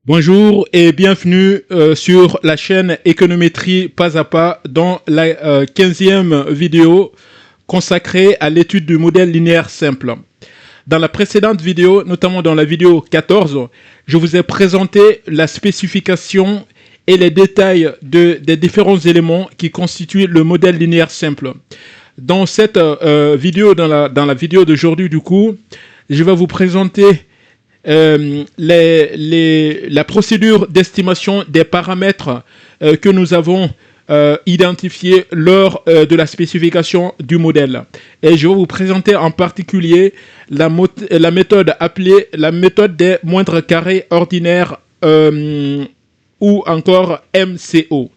Bonjour et bienvenue sur la chaîne Économétrie pas à pas dans la 15e vidéo consacrée à l'étude du modèle linéaire simple. Dans la précédente vidéo, notamment dans la vidéo 14, je vous ai présenté la spécification et les détails des différents éléments qui constituent le modèle linéaire simple. Dans cette vidéo, dans la vidéo d'aujourd'hui du coup, je vais vous présenter la procédure d'estimation des paramètres que nous avons identifiés lors de la spécification du modèle. Et je vais vous présenter en particulier la méthode appelée la méthode des moindres carrés ordinaires ou encore MCO.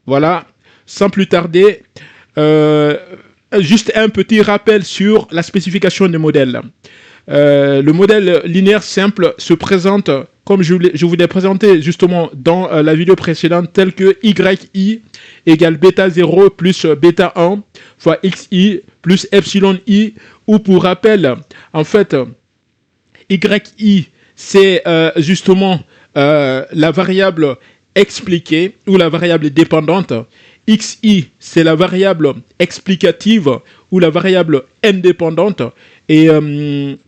Voilà, sans plus tarder, juste un petit rappel sur la spécification du modèle. Le modèle linéaire simple se présente, comme je vous l'ai présenté justement dans la vidéo précédente, tel que yi égale bêta 0 plus bêta 1 fois xi plus epsilon i, ou pour rappel, en fait, yi, c'est justement la variable expliquée ou la variable dépendante. Xi, c'est la variable explicative ou la variable indépendante. Et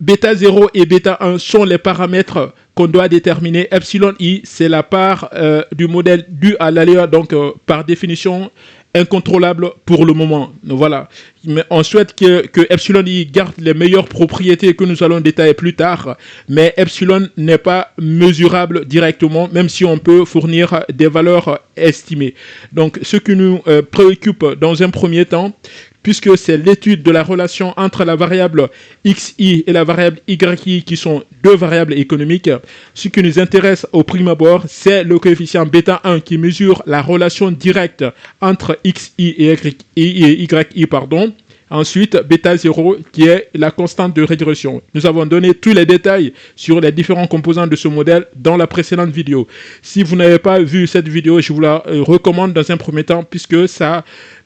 bêta 0 et bêta 1 sont les paramètres qu'on doit déterminer. Epsilon i, c'est la part du modèle due à l'aléa, donc par définition incontrôlable pour le moment. Voilà. Mais on souhaite que epsilon i garde les meilleures propriétés que nous allons détailler plus tard, mais epsilon n'est pas mesurable directement, même si on peut fournir des valeurs estimées. Donc ce qui nous préoccupe dans un premier temps, puisque c'est l'étude de la relation entre la variable xi et la variable yi, qui sont deux variables économiques. Ce qui nous intéresse au prime abord, c'est le coefficient bêta 1 qui mesure la relation directe entre xi et yi, pardon. Ensuite, bêta 0 qui est la constante de régression. Nous avons donné tous les détails sur les différents composants de ce modèle dans la précédente vidéo. Si vous n'avez pas vu cette vidéo, je vous la recommande dans un premier temps, puisque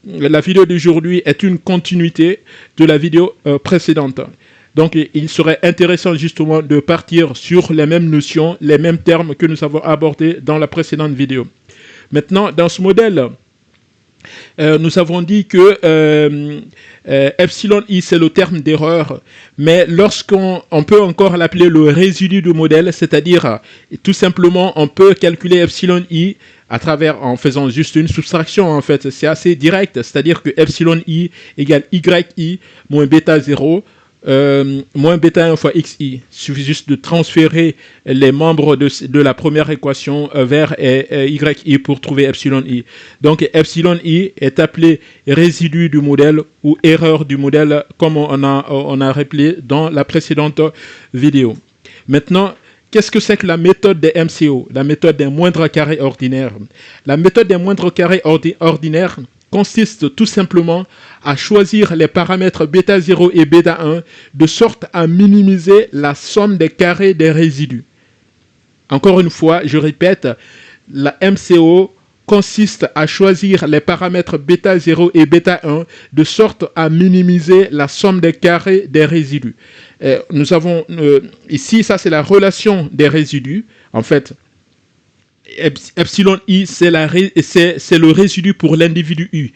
la vidéo d'aujourd'hui est une continuité de la vidéo précédente. Donc, il serait intéressant justement de partir sur les mêmes notions, les mêmes termes que nous avons abordés dans la précédente vidéo. Maintenant, dans ce modèle, nous avons dit que epsilon i, c'est le terme d'erreur, mais lorsqu'on peut encore l'appeler le résidu du modèle, c'est-à-dire tout simplement on peut calculer epsilon i en faisant juste une soustraction. En fait, c'est assez direct, c'est-à-dire que epsilon i égale yi moins bêta 0 moins bêta 1 fois xi. Il suffit juste de transférer les membres de la première équation vers yi pour trouver epsilon i. Donc epsilon i est appelé résidu du modèle ou erreur du modèle, comme on a rappelé dans la précédente vidéo. Maintenant, qu'est-ce que c'est que la méthode des MCO, la méthode des moindres carrés ordinaires? La méthode des moindres carrés ordinaires consiste tout simplement à choisir les paramètres bêta 0 et bêta 1 de sorte à minimiser la somme des carrés des résidus. Encore une fois, je répète, la MCO consiste à choisir les paramètres bêta 0 et bêta 1 de sorte à minimiser la somme des carrés des résidus. Nous avons ici, ça c'est la relation des résidus. En fait, epsilon i, c'est le résidu pour l'individu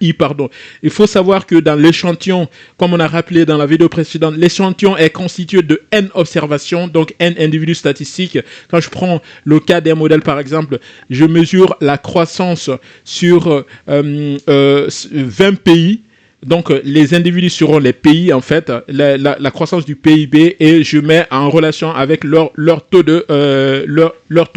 i, pardon. Il faut savoir que dans l'échantillon, comme on a rappelé dans la vidéo précédente, l'échantillon est constitué de n observations, donc n individus statistiques. Quand je prends le cas d'un modèle par exemple, je mesure la croissance sur 20 pays. Donc, les individus seront les pays, en fait, la croissance du PIB, et je mets en relation avec leur taux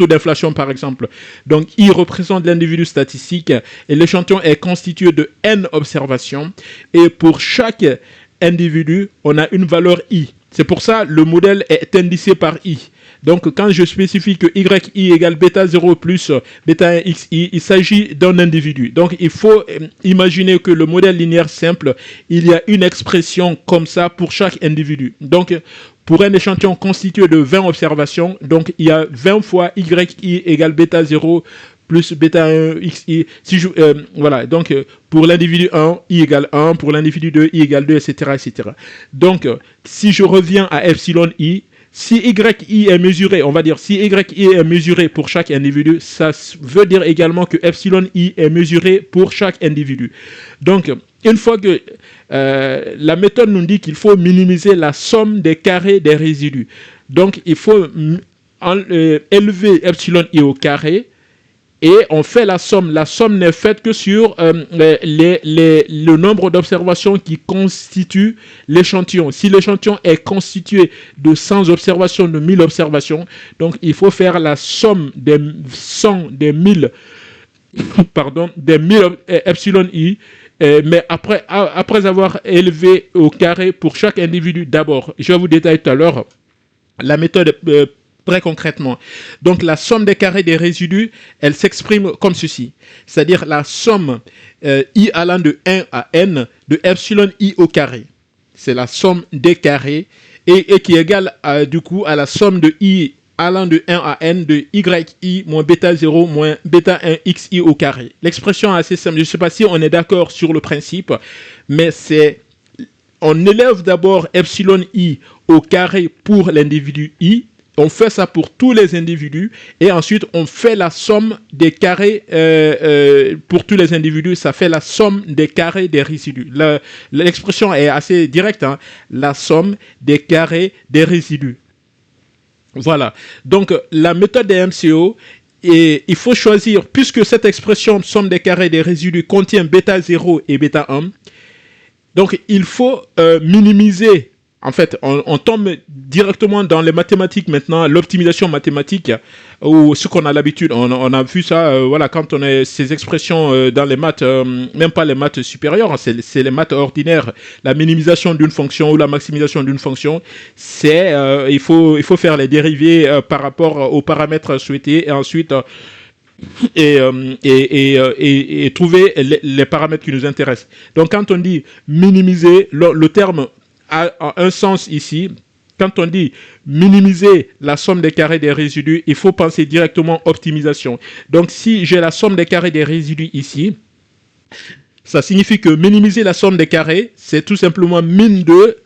d'inflation, par exemple. Donc, I représente l'individu statistique, et l'échantillon est constitué de n observations, et pour chaque individu, on a une valeur I. C'est pour ça le modèle est indicé par I. Donc, quand je spécifie que yi égale bêta 0 plus bêta 1 xi, il s'agit d'un individu. Donc, il faut imaginer que le modèle linéaire simple, il y a une expression comme ça pour chaque individu. Donc, pour un échantillon constitué de 20 observations, donc il y a 20 fois yi égale bêta 0 plus bêta 1 xi. Voilà, donc pour l'individu 1, i égale 1, pour l'individu 2, i égale 2, etc., etc. Donc, si je reviens à epsilon i, Si yi est mesuré, on va dire, si yi est mesuré pour chaque individu, ça veut dire également que epsilon i est mesuré pour chaque individu. Donc, une fois que la méthode nous dit qu'il faut minimiser la somme des carrés des résidus, donc il faut élever epsilon i au carré, et on fait la somme. La somme n'est faite que sur le nombre d'observations qui constituent l'échantillon. Si l'échantillon est constitué de 100 observations, de 1000 observations, donc il faut faire la somme des 100, des 1000, des 1000 epsilon i, mais après avoir élevé au carré pour chaque individu d'abord. Je vais vous détailler tout à l'heure la méthode très concrètement. Donc la somme des carrés des résidus, elle s'exprime comme ceci. C'est-à-dire la somme i allant de 1 à n de epsilon i au carré. C'est la somme des carrés et qui est égale du coup à la somme de i allant de 1 à n de yi moins bêta 0 moins bêta 1 xi au carré. L'expression est assez simple. Je ne sais pas si on est d'accord sur le principe, mais c'est on élève d'abord epsilon i au carré pour l'individu i. On fait ça pour tous les individus et ensuite on fait la somme des carrés pour tous les individus, ça fait la somme des carrés des résidus. L'expression est assez directe, hein? La somme des carrés des résidus. Voilà. Donc la méthode des MCO, et il faut choisir, puisque cette expression somme des carrés des résidus contient bêta 0 et bêta 1, donc il faut minimiser. En fait, on tombe directement dans les mathématiques maintenant, l'optimisation mathématique, ou ce qu'on a l'habitude. On a vu ça, voilà, quand on a ces expressions dans les maths, même pas les maths supérieures, hein, c'est les maths ordinaires. La minimisation d'une fonction ou la maximisation d'une fonction, c'est il faut faire les dérivés par rapport aux paramètres souhaités et ensuite et trouver les paramètres qui nous intéressent. Donc, quand on dit minimiser, le terme a un sens ici. Quand on dit minimiser la somme des carrés des résidus, il faut penser directement optimisation. Donc, si j'ai la somme des carrés des résidus ici, ça signifie que minimiser la somme des carrés, c'est tout simplement min de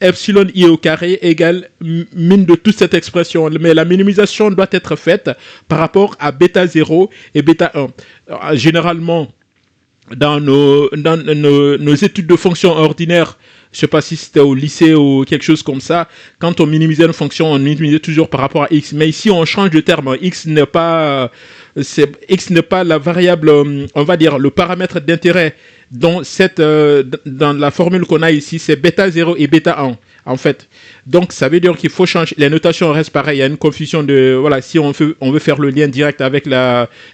epsilon i au carré égale min de toute cette expression. Mais la minimisation doit être faite par rapport à bêta 0 et bêta 1. Alors, généralement, dans nos études de fonctions ordinaires, je ne sais pas si c'était au lycée ou quelque chose comme ça, quand on minimisait une fonction, on minimisait toujours par rapport à x. Mais ici, on change de terme. X n'est pas la variable, on va dire, le paramètre d'intérêt dans la formule qu'on a ici, c'est bêta 0 et bêta 1, en fait. Donc, ça veut dire qu'il faut changer. Les notations restent pareilles. Il y a une confusion de, voilà, si on veut faire le lien direct avec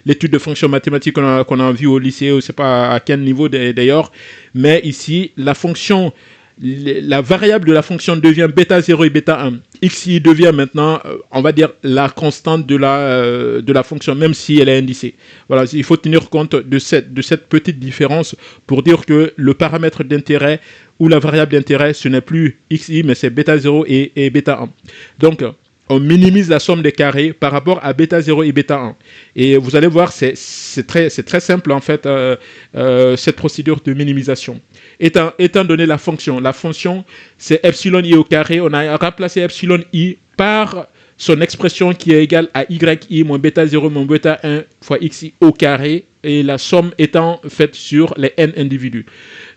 l'étude de fonctions mathématiques qu'on a vu au lycée, ou je ne sais pas à quel niveau d'ailleurs. Mais ici, la variable de la fonction devient bêta 0 et bêta 1. Xi devient maintenant, on va dire, la constante de la fonction, même si elle est indicée. Voilà, il faut tenir compte de cette petite différence pour dire que le paramètre d'intérêt ou la variable d'intérêt, ce n'est plus xi, mais c'est bêta 0 et bêta 1. Donc, on minimise la somme des carrés par rapport à bêta 0 et bêta 1. Et vous allez voir, c'est très simple, en fait, cette procédure de minimisation. Étant donné la fonction, c'est epsilon i au carré. On a remplacé epsilon i par son expression qui est égale à yi moins bêta 0 moins bêta 1 fois xi au carré, et la somme étant faite sur les n individus.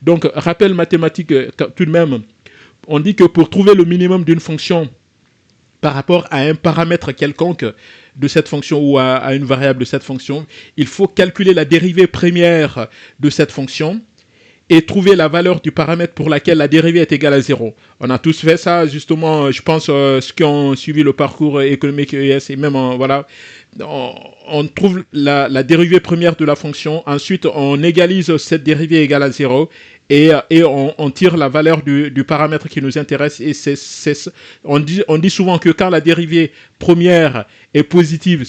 Donc, rappel mathématique, tout de même, on dit que pour trouver le minimum d'une fonction par rapport à un paramètre quelconque de cette fonction ou à une variable de cette fonction, il faut calculer la dérivée première de cette fonction et trouver la valeur du paramètre pour laquelle la dérivée est égale à 0. On a tous fait ça, justement, je pense, ceux qui ont suivi le parcours économique ES, et même, voilà, on trouve la dérivée première de la fonction, ensuite on égalise cette dérivée égale à 0, et on tire la valeur du paramètre qui nous intéresse, et on dit souvent que quand la dérivée première est positive,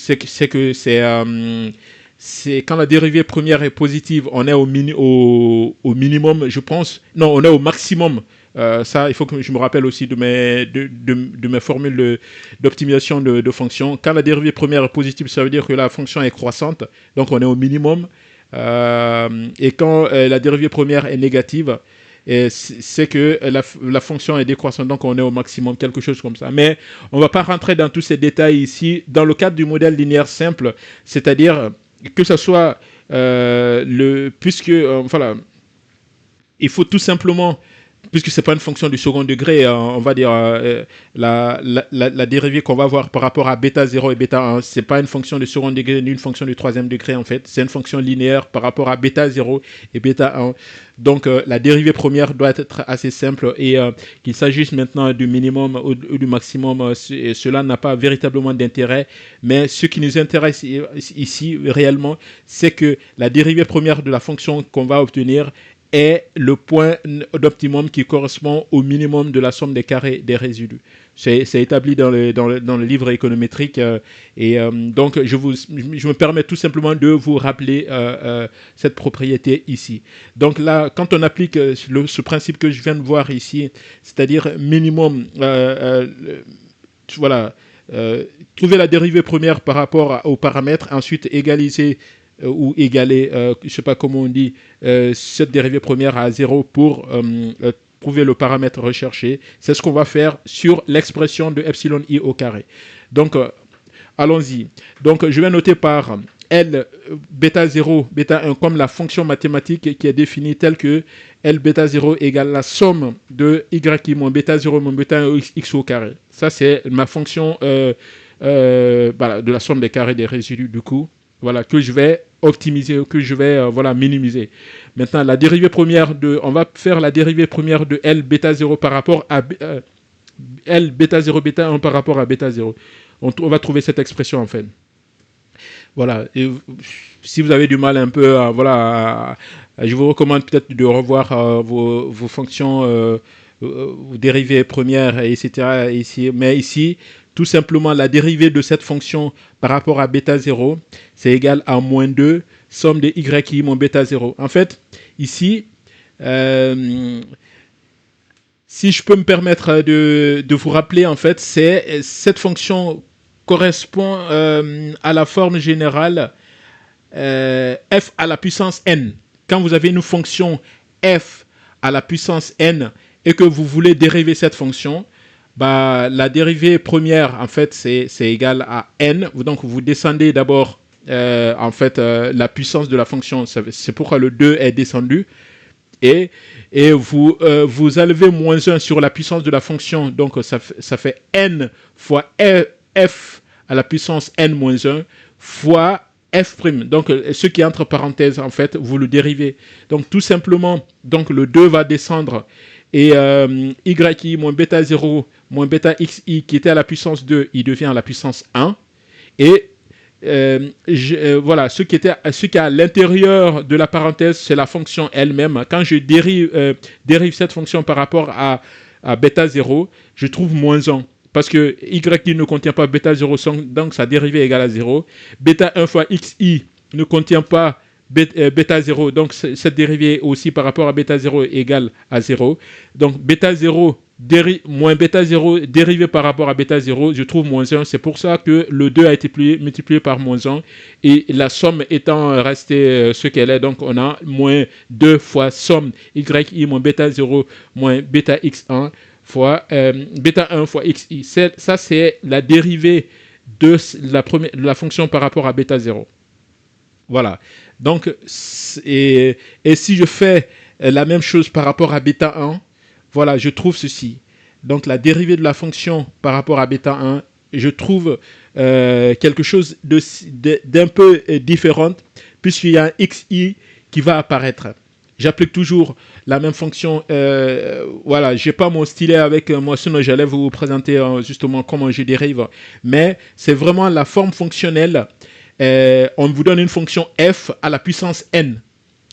c'est quand la dérivée première est positive, on est au minimum, je pense. Non, on est au maximum. Ça, il faut que je me rappelle aussi de mes formules d'optimisation de fonctions. Quand la dérivée première est positive, ça veut dire que la fonction est croissante. Donc, on est au minimum. Et quand la dérivée première est négative, c'est que la fonction est décroissante, donc on est au maximum, quelque chose comme ça. Mais on ne va pas rentrer dans tous ces détails ici. Dans le cadre du modèle linéaire simple, c'est-à-dire que ce soit puisque voilà, il faut tout simplement, puisque c'est pas une fonction du second degré, on va dire la dérivée qu'on va voir par rapport à bêta 0 et bêta 1, c'est pas une fonction du second degré ni une fonction du troisième degré en fait, c'est une fonction linéaire par rapport à bêta 0 et bêta 1. Donc la dérivée première doit être assez simple et qu'il s'agisse maintenant du minimum ou du maximum, cela n'a pas véritablement d'intérêt, mais ce qui nous intéresse ici réellement, c'est que la dérivée première de la fonction qu'on va obtenir est le point d'optimum qui correspond au minimum de la somme des carrés des résidus. C'est établi dans le livre économétrique donc je me permets tout simplement de vous rappeler cette propriété ici. Donc là, quand on applique ce principe que je viens de voir ici, c'est-à-dire minimum, voilà, trouver la dérivée première par rapport aux paramètres, ensuite égaliser ou égaler, je ne sais pas comment on dit, cette dérivée première à 0 pour trouver le paramètre recherché. C'est ce qu'on va faire sur l'expression de epsilon i au carré. Donc, allons-y. Donc, je vais noter par L bêta 0, bêta 1 comme la fonction mathématique qui est définie telle que L bêta 0 égale la somme de y moins bêta 0 moins bêta 1 x au carré. Ça, c'est ma fonction voilà, de la somme des carrés des résidus du coup. Voilà, que je vais optimiser, que je vais voilà, minimiser. Maintenant, la dérivée première on va faire la dérivée première de L bêta 0 par rapport à L bêta 0 bêta 1 par rapport à bêta 0. On va trouver cette expression en fait. Voilà, et si vous avez du mal un peu, voilà, je vous recommande peut-être de revoir vos fonctions, vos dérivées premières, etc. Ici. Mais ici, tout simplement, la dérivée de cette fonction par rapport à bêta 0, c'est égal à moins 2, somme de y moins bêta 0. En fait, ici, si je peux me permettre de vous rappeler, en fait, cette fonction correspond à la forme générale f à la puissance n. Quand vous avez une fonction f à la puissance n et que vous voulez dériver cette fonction, bah, la dérivée première, en fait, c'est égal à n. Donc, vous descendez d'abord, en fait, la puissance de la fonction. C'est pourquoi le 2 est descendu. Et vous enlevez moins 1 sur la puissance de la fonction. Donc, ça fait n fois f à la puissance n moins 1 fois f'. Donc, ce qui est entre parenthèses, en fait, vous le dérivez. Donc, tout simplement, donc, le 2 va descendre. Et y moins bêta 0 moins bêta xi qui était à la puissance 2, il devient à la puissance 1. Et voilà, ce qui est à l'intérieur de la parenthèse, c'est la fonction elle-même. Quand je dérive cette fonction par rapport à bêta 0, je trouve moins 1. Parce que y ne contient pas bêta 0, donc sa dérivée est égale à 0. Bêta 1 fois xi ne contient pas bêta 0, donc cette dérivée aussi par rapport à bêta 0 est égale à 0. Donc bêta 0 moins bêta 0 dérivé par rapport à bêta 0, je trouve moins 1. C'est pour ça que le 2 a été multiplié par moins 1. Et la somme étant restée ce qu'elle est, donc on a moins 2 fois somme yi moins bêta 0 moins bêta x1 fois bêta 1 fois xi. Ça, c'est la dérivée de la fonction par rapport à bêta 0. Voilà. Donc, et si je fais la même chose par rapport à bêta 1, voilà, je trouve ceci. Donc, la dérivée de la fonction par rapport à bêta 1, je trouve quelque chose d'un peu différent, puisqu'il y a un xi qui va apparaître. J'applique toujours la même fonction. Voilà, j'ai pas mon stylet avec moi, sinon j'allais vous présenter justement comment je dérive. Mais c'est vraiment la forme fonctionnelle. On vous donne une fonction f à la puissance n.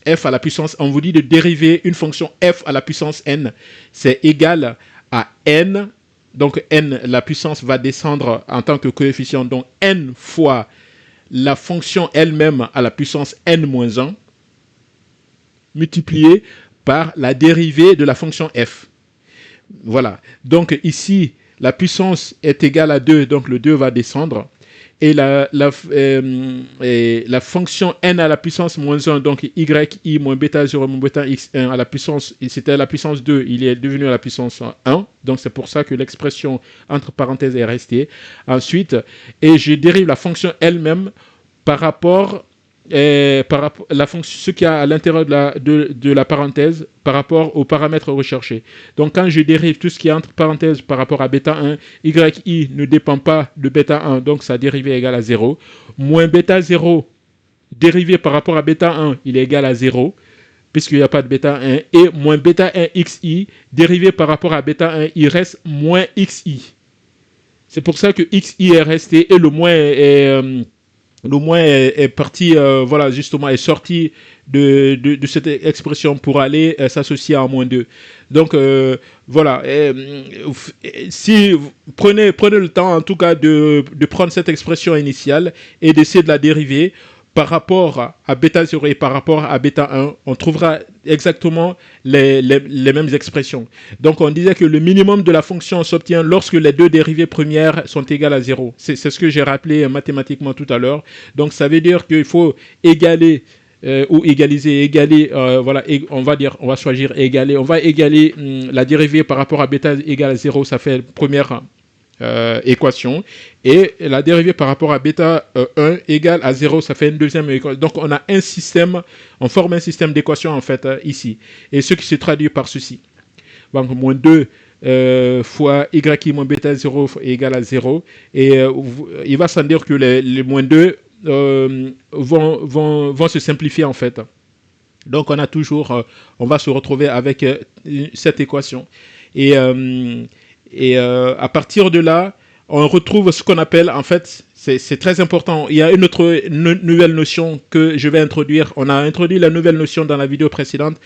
F à la puissance, on vous dit de dériver une fonction f à la puissance n. C'est égal à n. Donc n, la puissance va descendre en tant que coefficient. Donc n fois la fonction elle-même à la puissance n-1 multiplié par la dérivée de la fonction f. Voilà. Donc ici, la puissance est égale à 2, donc le 2 va descendre. et la fonction n à la puissance moins 1, donc yi moins bêta 0 moins bêta x1 à la puissance, et c'était à la puissance 2, il est devenu à la puissance 1, donc c'est pour ça que l'expression entre parenthèses est restée. Ensuite, et je dérive la fonction elle-même par rapport la fonction, ce qu'il y a à l'intérieur de la parenthèse par rapport aux paramètres recherchés. Donc quand je dérive tout ce qui est entre parenthèses par rapport à bêta 1, yi ne dépend pas de bêta 1, donc sa dérivée est égale à 0. Moins bêta 0 dérivé par rapport à bêta 1, il est égal à 0, puisqu'il n'y a pas de bêta 1. Et moins bêta 1 xi dérivé par rapport à bêta 1, il reste moins xi. C'est pour ça que xi est resté et le moins est parti, voilà, justement, est sorti de cette expression pour aller s'associer à moins 2. Donc, voilà. Si prenez le temps, en tout cas, de prendre cette expression initiale et d'essayer de la dériver par rapport à bêta 0 et par rapport à bêta 1, on trouvera exactement les mêmes expressions. Donc, on disait que le minimum de la fonction s'obtient lorsque les deux dérivées premières sont égales à 0. C'est ce que j'ai rappelé mathématiquement tout à l'heure. Donc, ça veut dire qu'il faut égaler ou égaliser, voilà, on va choisir égaler. On va égaler la dérivée par rapport à bêta égale à 0, ça fait la première équation, et la dérivée par rapport à bêta 1 égale à 0, ça fait une deuxième équation. Donc on a un système, on forme un système d'équations en fait ici, et ce qui se traduit par ceci. Donc moins 2 fois yi moins bêta 0 égale à 0, et il va sans dire que les moins 2 vont se simplifier en fait. Donc on a toujours, on va se retrouver avec cette équation, et à partir de là, on retrouve ce qu'on appelle, en fait, c'est très important. Il y a une nouvelle notion que je vais introduire. On a introduit la nouvelle notion dans la vidéo précédente.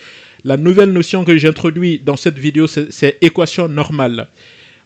La nouvelle notion que j'introduis dans cette vidéo, c'est équation normale.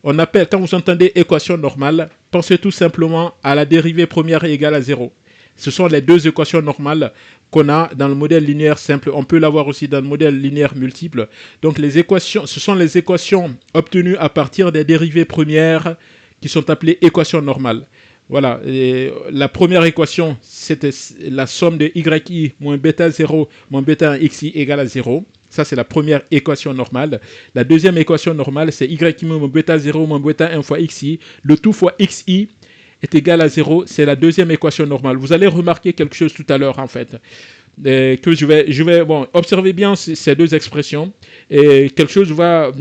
On appelle, quand vous entendez équation normale, pensez tout simplement à la dérivée première égale à 0. Ce sont les deux équations normales qu'on a dans le modèle linéaire simple. On peut l'avoir aussi dans le modèle linéaire multiple. Donc les équations, ce sont les équations obtenues à partir des dérivées premières qui sont appelées équations normales. Voilà, et la première équation, c'était la somme de yi moins bêta 0 moins bêta 1 xi égale à 0. Ça, c'est la première équation normale. La deuxième équation normale, c'est yi moins bêta 0 moins bêta 1 fois xi. Le tout fois xi est égal à 0, c'est la deuxième équation normale. Vous allez remarquer quelque chose tout à l'heure, en fait, que je vais bon, observez bien ces deux expressions, et quelque chose va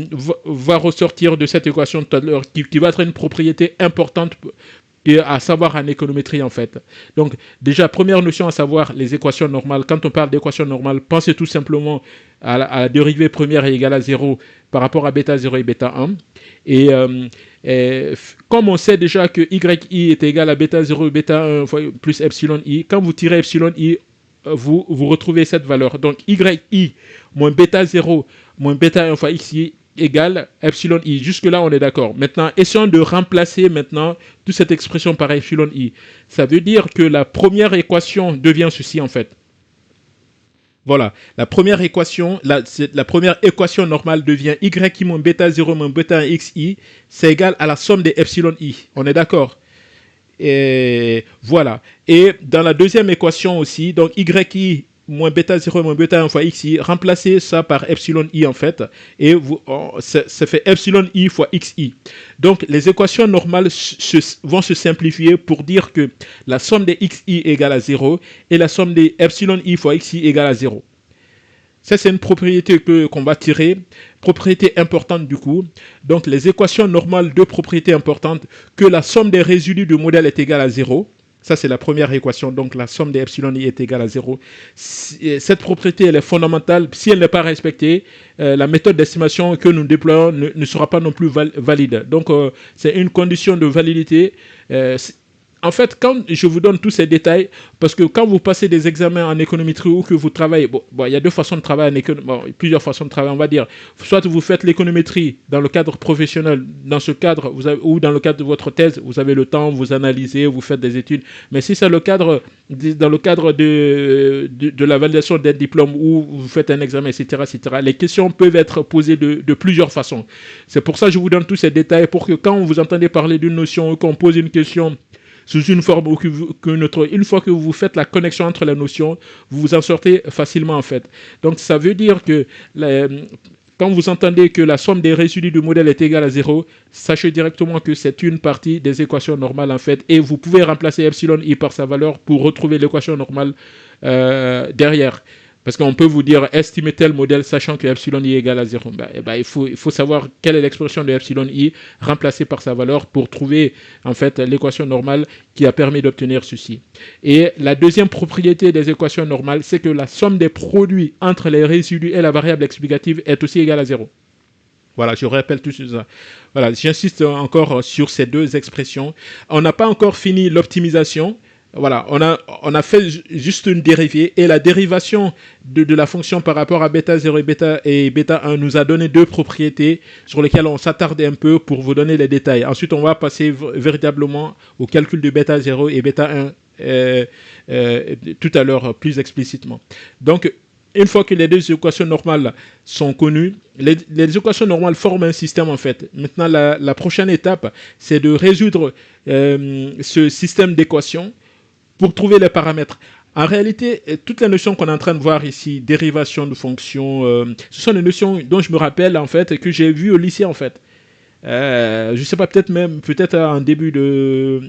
ressortir de cette équation tout à l'heure, qui va être une propriété importante à savoir en économétrie, en fait. Donc, déjà, première notion à savoir, les équations normales. Quand on parle d'équations normales, pensez tout simplement à la dérivée première est égale à 0 par rapport à bêta 0 et bêta 1. Et comme on sait déjà que yi est égal à bêta 0 et bêta 1 plus epsilon i, quand vous tirez epsilon i, vous retrouvez cette valeur. Donc, yi moins bêta 0 moins bêta 1 fois xi égale epsilon i. Jusque-là, on est d'accord. Maintenant, essayons de remplacer maintenant toute cette expression par epsilon i. Ça veut dire que la première équation devient ceci, en fait. Voilà, la première équation normale devient yi moins bêta 0 moins bêta 1 xi, c'est égal à la somme des epsilon i. On est d'accord? Et voilà. Et dans la deuxième équation aussi, donc yi moins bêta 0 moins bêta 1 fois xi, remplacez ça par epsilon i en fait, et ça fait epsilon i fois xi. Donc les équations normales vont se simplifier pour dire que la somme des xi égale à 0 et la somme des epsilon i fois xi égale à 0. Ça, c'est une propriété qu'on va tirer, propriété importante du coup. Donc les équations normales de propriété importante, que la somme des résidus du modèle est égale à 0. Ça, c'est la première équation. Donc, la somme des epsilon i est égale à 0. Cette propriété, elle est fondamentale. Si elle n'est pas respectée, la méthode d'estimation que nous déployons ne sera pas non plus valide. Donc, c'est une condition de validité. En fait, quand je vous donne tous ces détails, parce que quand vous passez des examens en économétrie ou que vous travaillez, il y a deux façons de travailler en économétrie, plusieurs façons de travailler, on va dire. Soit vous faites l'économétrie dans le cadre professionnel, dans ce cadre, ou dans le cadre de votre thèse, vous avez le temps, vous analysez, vous faites des études. Mais si c'est dans le cadre de la validation d'un diplôme où vous faites un examen, etc., les questions peuvent être posées de plusieurs façons. C'est pour ça que je vous donne tous ces détails, pour que quand vous entendez parler d'une notion ou qu'on pose une question sous une forme ou qu'une autre. Une fois que vous faites la connexion entre les notions, vous vous en sortez facilement en fait. Donc ça veut dire que quand vous entendez que la somme des résidus du modèle est égale à 0, sachez directement que c'est une partie des équations normales en fait, et vous pouvez remplacer epsilon i par sa valeur pour retrouver l'équation normale derrière. Parce qu'on peut vous dire estimer tel modèle sachant que epsilon i est égal à 0. Il faut savoir quelle est l'expression de epsilon i remplacée par sa valeur pour trouver en fait l'équation normale qui a permis d'obtenir ceci. Et la deuxième propriété des équations normales, c'est que la somme des produits entre les résidus et la variable explicative est aussi égale à 0. Voilà, je rappelle tout ça. Voilà, j'insiste encore sur ces deux expressions. On n'a pas encore fini l'optimisation. Voilà, on a fait juste une dérivée et la dérivation de la fonction par rapport à bêta 0 et bêta 1 nous a donné deux propriétés sur lesquelles on s'attardait un peu pour vous donner les détails. Ensuite, on va passer véritablement au calcul de bêta 0 et bêta 1 tout à l'heure plus explicitement. Donc, une fois que les deux équations normales sont connues, les équations normales forment un système en fait. Maintenant, la prochaine étape, c'est de résoudre ce système d'équations pour trouver les paramètres. En réalité, toutes les notions qu'on est en train de voir ici, dérivation de fonctions, ce sont des notions dont je me rappelle en fait que j'ai vues au lycée en fait. Je sais pas, peut-être en début de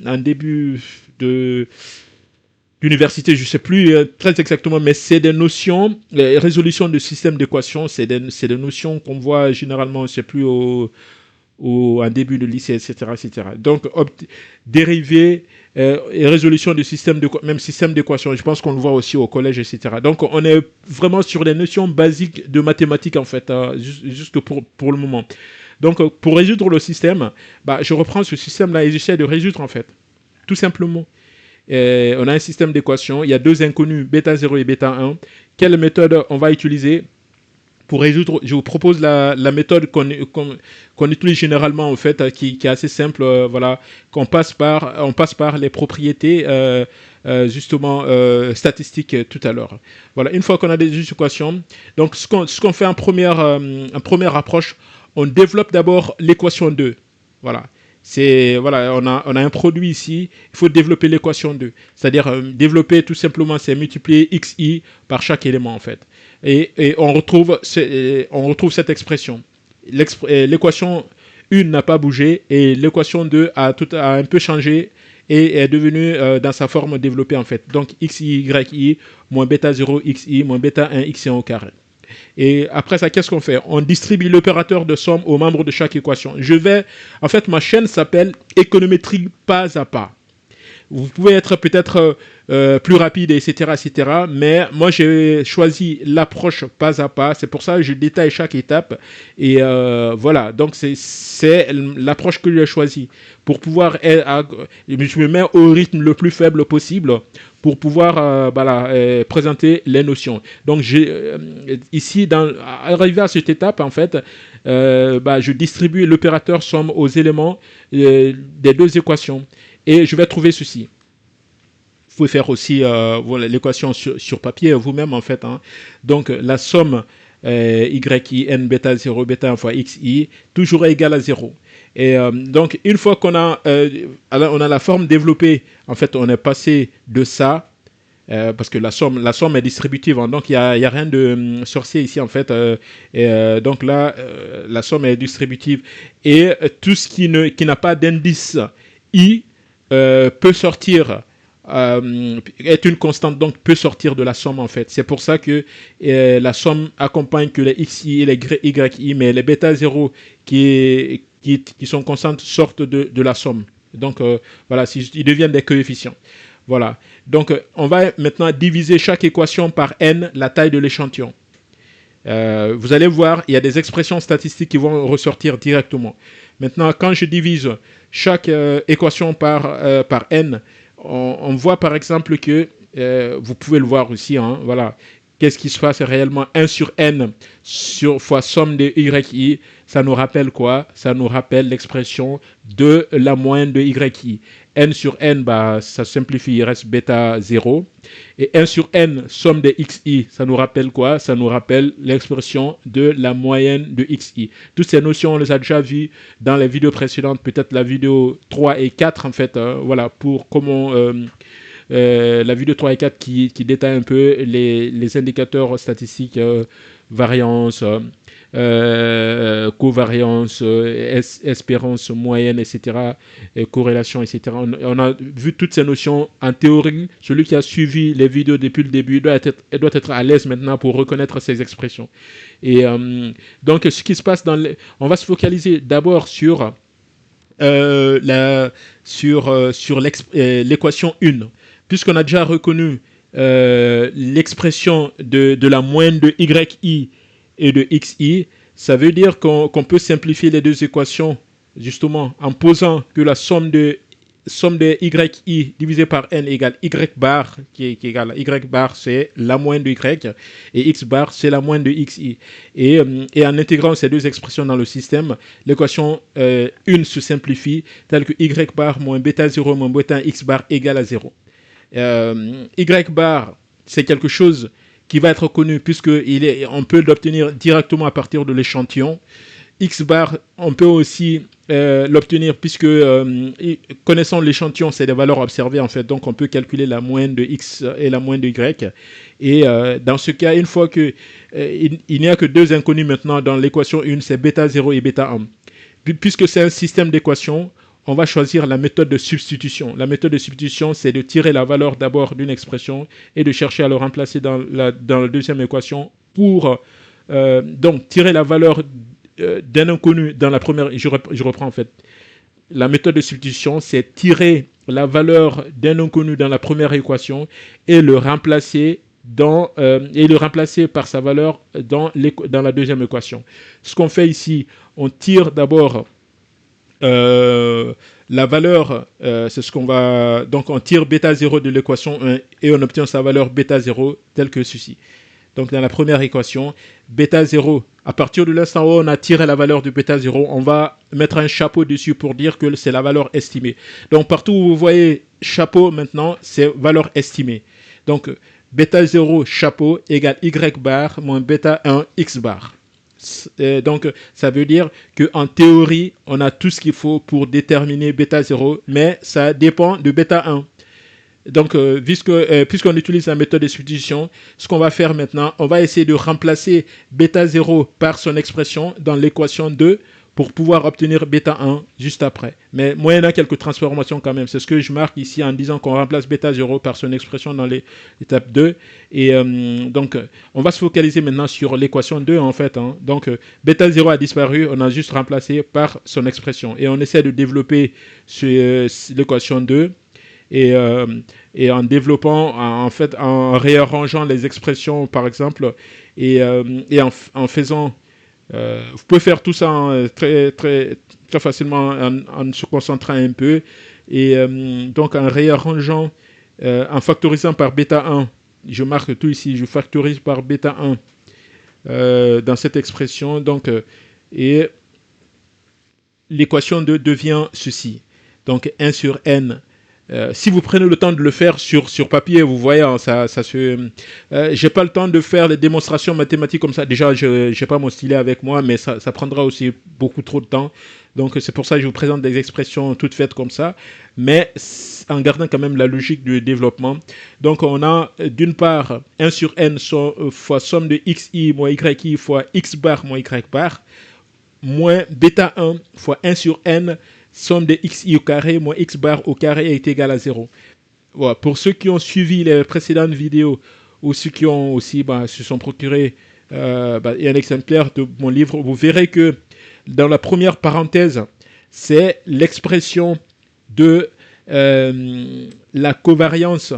d'université, je sais plus très exactement, mais c'est des notions, les résolutions de systèmes d'équations, c'est des notions qu'on voit généralement, je sais plus en début de lycée, etc., etc. Donc, dérivés et résolution du système même système d'équations, je pense qu'on le voit aussi au collège, etc. Donc, on est vraiment sur les notions basiques de mathématiques, en fait, juste pour le moment. Donc, pour résoudre le système, je reprends ce système-là et j'essaie de résoudre, en fait, tout simplement. On a un système d'équations, il y a deux inconnus, bêta 0 et bêta 1. Quelle méthode on va utiliser pour résoudre? Je vous propose la méthode qu'on utilise généralement en fait, qui est assez simple, voilà, on passe par les propriétés justement statistiques tout à l'heure. Voilà, une fois qu'on a des équations, donc ce qu'on fait en première approche, on développe d'abord l'équation 2. Voilà. On a un produit ici, il faut développer l'équation 2. C'est-à-dire développer tout simplement, c'est multiplier xi par chaque élément en fait. Et on retrouve cette expression. L'équation 1 n'a pas bougé et l'équation 2 a un peu changé et est devenue dans sa forme développée en fait. Donc xi yi moins bêta 0 xi moins bêta 1 xi1 au carré. Et après ça, qu'est-ce qu'on fait? On distribue l'opérateur de somme aux membres de chaque équation. En fait, ma chaîne s'appelle économétrie pas à pas. Vous pouvez être peut-être plus rapide, etc., etc. Mais moi, j'ai choisi l'approche pas à pas. C'est pour ça que je détaille chaque étape. Et voilà, donc c'est l'approche que j'ai choisie. Pour pouvoir... je me mets au rythme le plus faible possible pour pouvoir présenter les notions. Donc, ici, arrivé à cette étape, en fait, je distribue l'opérateur somme aux éléments des deux équations. Et je vais trouver ceci. Vous pouvez faire aussi l'équation sur papier vous-même, en fait. Hein. Donc, la somme yi n bêta 0 bêta 1 fois xi toujours égale à 0. Et donc, une fois qu'on a la forme développée, en fait, on est passé de ça, parce que la somme est distributive, hein, donc il y a rien de sorcier ici, en fait. Donc là, la somme est distributive. Et tout ce qui n'a pas d'indice i peut sortir, est une constante, donc peut sortir de la somme en fait. C'est pour ça que la somme accompagne que les xi et les yi, mais les bêta 0 qui sont constantes sortent de la somme. Donc voilà, ils deviennent des coefficients. Voilà. Donc on va maintenant diviser chaque équation par n, la taille de l'échantillon. Vous allez voir, il y a des expressions statistiques qui vont ressortir directement. Maintenant, quand je divise chaque équation par n, on voit par exemple que, vous pouvez le voir aussi, hein, voilà, qu'est-ce qui se passe réellement? 1 sur n fois somme de yi, ça nous rappelle quoi? Ça nous rappelle l'expression de la moyenne de yi. N sur n, bah, ça simplifie, il reste bêta 0. Et 1 sur n, somme de xi, ça nous rappelle quoi? Ça nous rappelle l'expression de la moyenne de xi. Toutes ces notions, on les a déjà vues dans les vidéos précédentes, peut-être la vidéo 3 et 4, en fait, voilà, pour comment... la vidéo 3 et 4 qui détaille un peu les indicateurs statistiques, variance, covariance, espérance moyenne, etc., corrélation, etc. On a vu toutes ces notions en théorie. Celui qui a suivi les vidéos depuis le début doit être à l'aise maintenant pour reconnaître ces expressions. Et donc, ce qui se passe on va se focaliser d'abord sur l'équation 1. Puisqu'on a déjà reconnu l'expression de la moyenne de yi et de xi, ça veut dire qu'on peut simplifier les deux équations justement en posant que la somme de yi divisé par n égale y bar, qui est égal à y bar, c'est la moyenne de y, et x bar, c'est la moyenne de xi. Et en intégrant ces deux expressions dans le système, l'équation 1 se simplifie, telle que y bar moins bêta 0 moins bêta x bar égale à 0. Y bar, c'est quelque chose qui va être connu puisqu'on peut l'obtenir directement à partir de l'échantillon. X bar, on peut aussi l'obtenir puisque connaissant l'échantillon, c'est des valeurs observées en fait, donc on peut calculer la moyenne de x et la moyenne de y. Et dans ce cas, une fois que il n'y a que deux inconnus maintenant dans l'équation 1, c'est bêta 0 et bêta 1. Puisque c'est un système d'équations, on va choisir la méthode de substitution. La méthode de substitution, c'est de tirer la valeur d'abord d'une expression et de chercher à le remplacer dans la deuxième équation pour donc tirer la valeur d'un inconnu dans la première. Je reprends en fait. La méthode de substitution, c'est tirer la valeur d'un inconnu dans la première équation et le remplacer par sa valeur dans la deuxième équation. Ce qu'on fait ici, on tire d'abord la valeur, c'est ce qu'on va... Donc, on tire bêta 0 de l'équation 1 et on obtient sa valeur bêta 0 telle que ceci. Donc, dans la première équation, bêta 0, à partir de l'instant où on a tiré la valeur de bêta 0, on va mettre un chapeau dessus pour dire que c'est la valeur estimée. Donc, partout où vous voyez chapeau maintenant, c'est valeur estimée. Donc, bêta 0 chapeau égale y bar moins bêta 1 x bar. Donc, ça veut dire qu'en théorie, on a tout ce qu'il faut pour déterminer bêta 0, mais ça dépend de bêta 1. Donc, puisqu'on utilise la méthode de substitution, ce qu'on va faire maintenant, on va essayer de remplacer bêta 0 par son expression dans l'équation 2 pour pouvoir obtenir bêta 1 juste après. Mais moyennant quelques transformations quand même. C'est ce que je marque ici en disant qu'on remplace bêta 0 par son expression dans l'étape 2. Et donc, on va se focaliser maintenant sur l'équation 2 en fait. Donc, bêta 0 a disparu, on a juste remplacé par son expression. Et on essaie de développer l'équation 2. Et en développant, en fait, en réarrangeant les expressions, par exemple, et en faisant... vous pouvez faire tout ça très facilement en se concentrant un peu. Et donc, en réarrangeant, en factorisant par bêta 1, je marque tout ici, je factorise par bêta 1 dans cette expression. Donc, et l'équation 2 devient ceci. Donc, 1 sur n. Si vous prenez le temps de le faire sur papier, vous voyez, j'ai pas le temps de faire les démonstrations mathématiques comme ça. Déjà, j'ai pas mon stylet avec moi, mais ça prendra aussi beaucoup trop de temps. Donc, c'est pour ça que je vous présente des expressions toutes faites comme ça, mais en gardant quand même la logique du développement. Donc, on a d'une part 1 sur n fois somme de xi moins yi fois x bar moins y bar, moins bêta 1 fois 1 sur n somme de xi au carré moins x bar au carré est égal à 0. Voilà. Pour ceux qui ont suivi les précédentes vidéos ou ceux qui ont aussi se sont procurés un exemplaire de mon livre, vous verrez que dans la première parenthèse, c'est l'expression de la covariance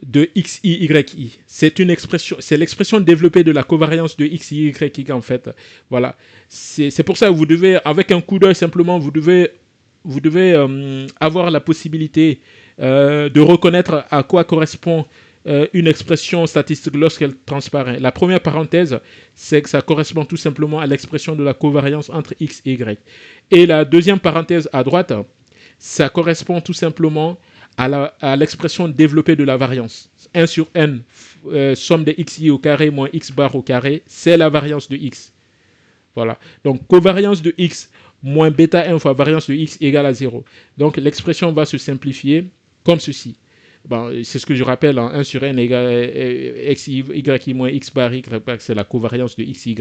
de xi, yi. C'est l'expression développée de la covariance de xi, yi en fait. Voilà. C'est pour ça que vous devez, avec un coup d'œil simplement, vous devez avoir la possibilité de reconnaître à quoi correspond une expression statistique lorsqu'elle transparaît. La première parenthèse, c'est que ça correspond tout simplement à l'expression de la covariance entre x et y. Et la deuxième parenthèse à droite, ça correspond tout simplement à l'expression développée de la variance. 1 sur n, somme de xi au carré moins x bar au carré, c'est la variance de x. Voilà. Donc, covariance de x moins bêta 1 fois variance de x égale à 0. Donc, l'expression va se simplifier comme ceci. Bon, c'est ce que je rappelle, hein, 1 sur n égale xy moins x bar y bar, c'est la covariance de xy,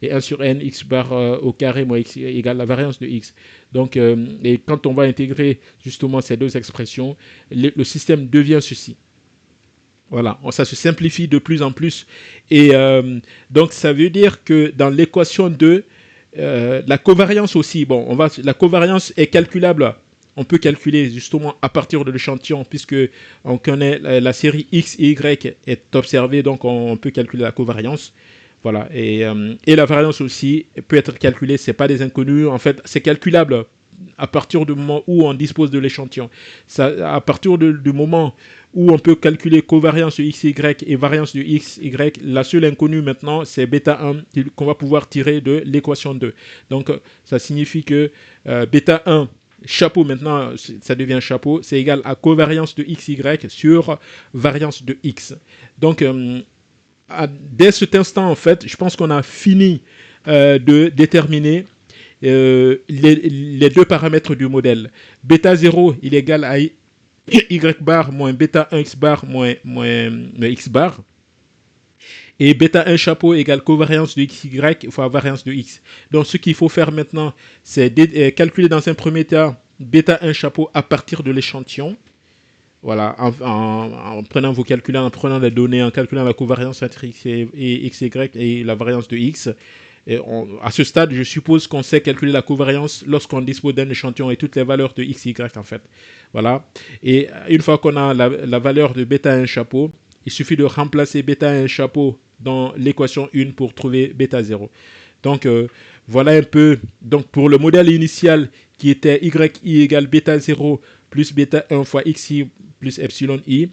et 1 sur n x bar au carré moins x égale la variance de x. Donc, et quand on va intégrer justement ces deux expressions, le système devient ceci. Voilà, ça se simplifie de plus en plus. Et donc, ça veut dire que dans l'équation 2, la covariance aussi, bon, la covariance est calculable. On peut calculer justement à partir de l'échantillon, puisque on connaît la série x et y est observée, donc on peut calculer la covariance. Voilà, et la variance aussi peut être calculée, c'est pas des inconnus, en fait, c'est calculable à partir du moment où on dispose de l'échantillon. À partir du moment où on peut calculer covariance de x, y et variance de x, y, la seule inconnue maintenant, c'est bêta 1 qu'on va pouvoir tirer de l'équation 2. Donc, ça signifie que bêta 1, chapeau maintenant, ça devient chapeau, c'est égal à covariance de xy sur variance de x. Donc, dès cet instant, en fait, je pense qu'on a fini de déterminer les deux paramètres du modèle. Bêta 0, il est égal à y bar moins bêta 1 x bar moins x bar. Et bêta 1 chapeau égale covariance de xy fois variance de x. Donc ce qu'il faut faire maintenant, c'est calculer dans un premier temps bêta 1 chapeau à partir de l'échantillon. Voilà, en prenant vos calculs, en prenant les données, en calculant la covariance entre x et xy et la variance de x. Et à ce stade, je suppose qu'on sait calculer la covariance lorsqu'on dispose d'un échantillon et toutes les valeurs de x, y en fait. Voilà. Et une fois qu'on a la valeur de bêta 1 chapeau, il suffit de remplacer bêta 1 chapeau dans l'équation 1 pour trouver bêta 0. Donc, voilà un peu. Donc, pour le modèle initial qui était yi égale bêta 0 plus bêta 1 fois xi plus epsilon i,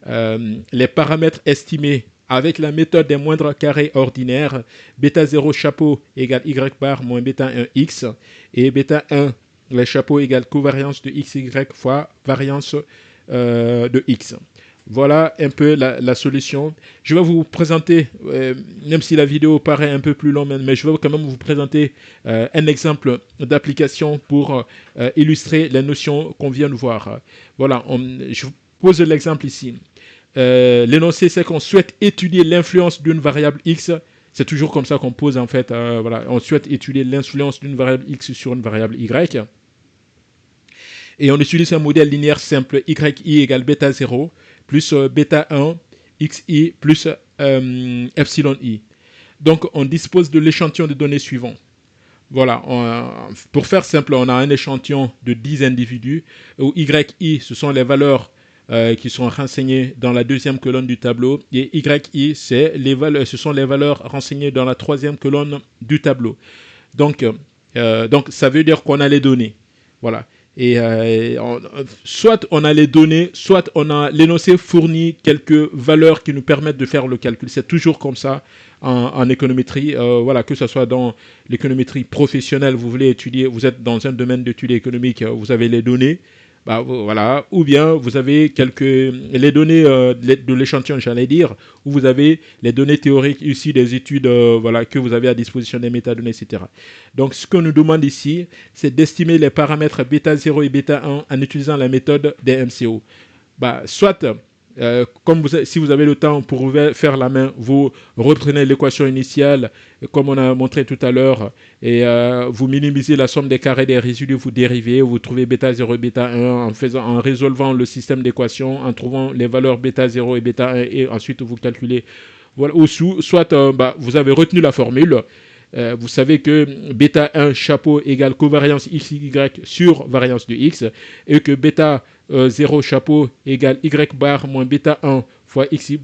les paramètres estimés avec la méthode des moindres carrés ordinaires, bêta 0 chapeau égale y bar moins bêta 1 x, et bêta 1, le chapeau égale covariance de xy fois variance de x. Voilà un peu la solution. Je vais vous présenter, même si la vidéo paraît un peu plus longue, mais je vais quand même vous présenter un exemple d'application pour illustrer les notions qu'on vient de voir. Voilà, je vous pose l'exemple ici. L'énoncé, c'est qu'on souhaite étudier l'influence d'une variable x. C'est toujours comme ça qu'on pose en fait. Voilà, on souhaite étudier l'influence d'une variable x sur une variable y. Et on utilise un modèle linéaire simple yi égale bêta 0 plus bêta 1 xi plus epsilon i. Donc on dispose de l'échantillon de données suivant. Voilà, pour faire simple, on a un échantillon de 10 individus où yi, ce sont les valeurs qui sont renseignées dans la deuxième colonne du tableau, et yi, ce sont les valeurs renseignées dans la troisième colonne du tableau. Donc ça veut dire qu'on a les données. Voilà. Et soit on a les données, soit on a l'énoncé fournit quelques valeurs qui nous permettent de faire le calcul. C'est toujours comme ça en économétrie. Voilà, que ce soit dans l'économétrie professionnelle, vous voulez étudier, vous êtes dans un domaine d'études économiques, vous avez les données. Bah, voilà, ou bien vous avez les données de l'échantillon, j'allais dire, où vous avez les données théoriques issues des études voilà, que vous avez à disposition des métadonnées, etc. Donc ce qu'on nous demande ici, c'est d'estimer les paramètres bêta 0 et bêta 1 en utilisant la méthode des MCO. Bah, soit, si vous avez le temps pour faire la main, vous reprenez l'équation initiale, comme on a montré tout à l'heure, et vous minimisez la somme des carrés des résidus, vous dérivez, vous trouvez bêta 0 et bêta 1 en résolvant le système d'équations, en trouvant les valeurs bêta 0 et bêta 1, et ensuite vous calculez. Voilà, ou soit vous avez retenu la formule. Vous savez que bêta 1 chapeau égale covariance xy sur variance de x, et que bêta 0 chapeau égale y bar moins bêta 1 fois xy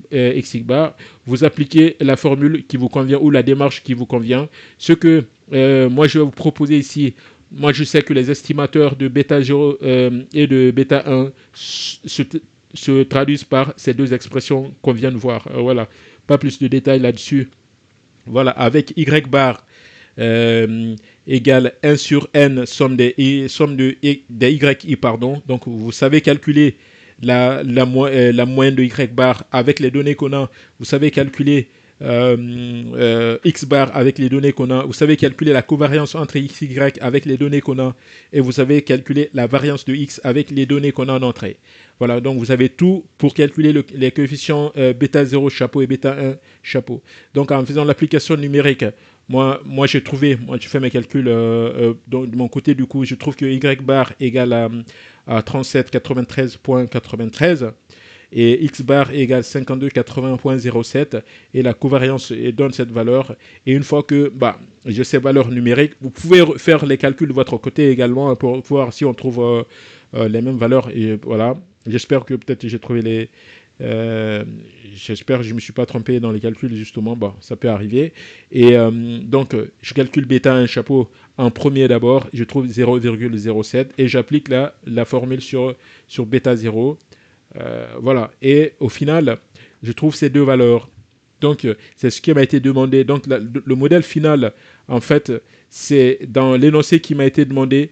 bar. Vous appliquez la formule qui vous convient ou la démarche qui vous convient. Ce que moi je vais vous proposer ici, moi je sais que les estimateurs de bêta 0 et de bêta 1 se traduisent par ces deux expressions qu'on vient de voir. Voilà, pas plus de détails là-dessus. Voilà, avec y bar égale 1 sur n, somme des yi, pardon. Donc, vous savez calculer la moyenne de y bar avec les données qu'on a. Vous savez calculer x bar avec les données qu'on a. Vous savez calculer la covariance entre x et y avec les données qu'on a. Et vous savez calculer la variance de x avec les données qu'on a en entrée. Voilà, donc vous avez tout pour calculer les coefficients bêta 0 chapeau et bêta 1 chapeau. Donc en faisant l'application numérique, moi je fais mes calculs de mon côté, du coup, je trouve que y bar égale à 3793.93 et x bar égale 5280.07 et la covariance donne cette valeur. Et une fois que j'ai ces valeurs numériques, vous pouvez faire les calculs de votre côté également pour voir si on trouve les mêmes valeurs. Et voilà, j'espère que peut-être j'ai trouvé les... j'espère que je ne me suis pas trompé dans les calculs, justement. Ça peut arriver. Et donc, je calcule bêta 1 chapeau en premier d'abord. Je trouve 0,07 et j'applique la formule sur bêta 0. Voilà. Et au final, je trouve ces deux valeurs. Donc, c'est ce qui m'a été demandé. Donc, le modèle final, en fait, c'est dans l'énoncé qui m'a été demandé.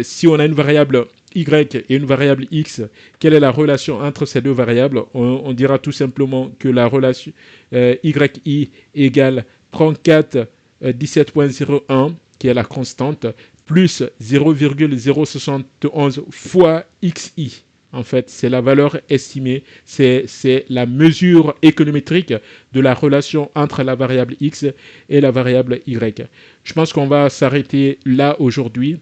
Si on a une variable y et une variable x, quelle est la relation entre ces deux variables? On dira tout simplement que la relation yi égale 34 17.01, qui est la constante, plus 0,071 fois xi. En fait, c'est la valeur estimée, c'est la mesure économétrique de la relation entre la variable x et la variable y. Je pense qu'on va s'arrêter là aujourd'hui.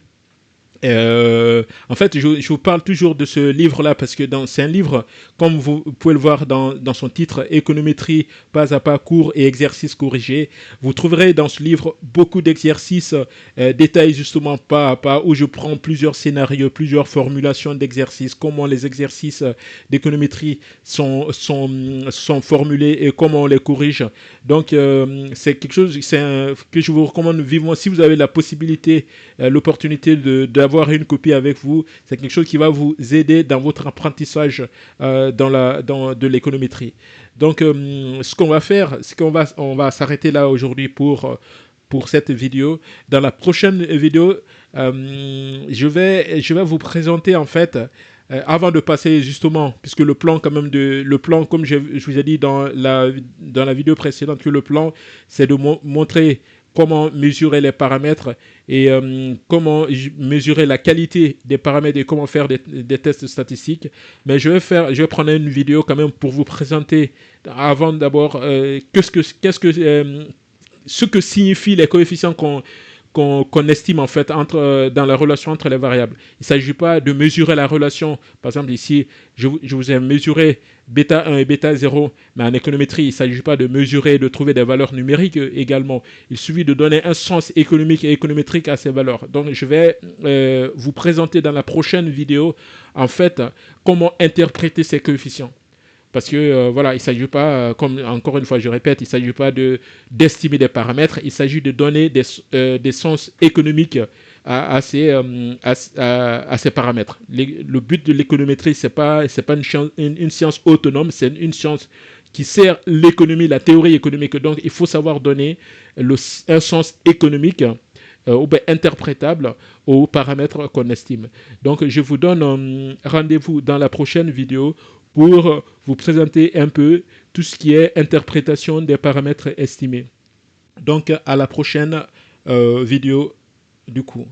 En fait, je vous parle toujours de ce livre-là parce que c'est un livre, comme vous pouvez le voir dans son titre, Économétrie, pas à pas, cours et exercices corrigés. Vous trouverez dans ce livre beaucoup d'exercices détaillés justement pas à pas, où je prends plusieurs scénarios, plusieurs formulations d'exercices, comment les exercices d'économétrie sont formulés et comment on les corrige. Donc, c'est quelque chose que je vous recommande vivement. Si vous avez la possibilité, l'opportunité d'avoir une copie avec vous, c'est quelque chose qui va vous aider dans votre apprentissage de l'économétrie. Donc, ce qu'on va faire, c'est qu'on va s'arrêter là aujourd'hui pour cette vidéo. Dans la prochaine vidéo, je vais vous présenter en fait, avant de passer justement, puisque le plan comme je vous ai dit dans la vidéo précédente, que le plan c'est de montrer comment mesurer les paramètres et comment mesurer la qualité des paramètres et comment faire des tests statistiques. Mais je vais prendre une vidéo quand même pour vous présenter avant d'abord ce que signifient les coefficients qu'on estime en fait dans la relation entre les variables. Il ne s'agit pas de mesurer la relation. Par exemple, ici, je vous ai mesuré bêta 1 et bêta 0, mais en économétrie, il ne s'agit pas de mesurer, de trouver des valeurs numériques également. Il suffit de donner un sens économique et économétrique à ces valeurs. Donc, je vais vous présenter dans la prochaine vidéo, en fait, comment interpréter ces coefficients. Parce que voilà, il ne s'agit pas, comme encore une fois je répète, il ne s'agit pas d'estimer des paramètres, il s'agit de donner des sens économiques à ces paramètres. Le but de l'économétrie, c'est pas une science autonome, c'est une science qui sert l'économie, la théorie économique. Donc il faut savoir donner un sens économique ou bien interprétable aux paramètres qu'on estime. Donc je vous donne rendez-vous dans la prochaine vidéo pour vous présenter un peu tout ce qui est interprétation des paramètres estimés. Donc à la prochaine vidéo du coup.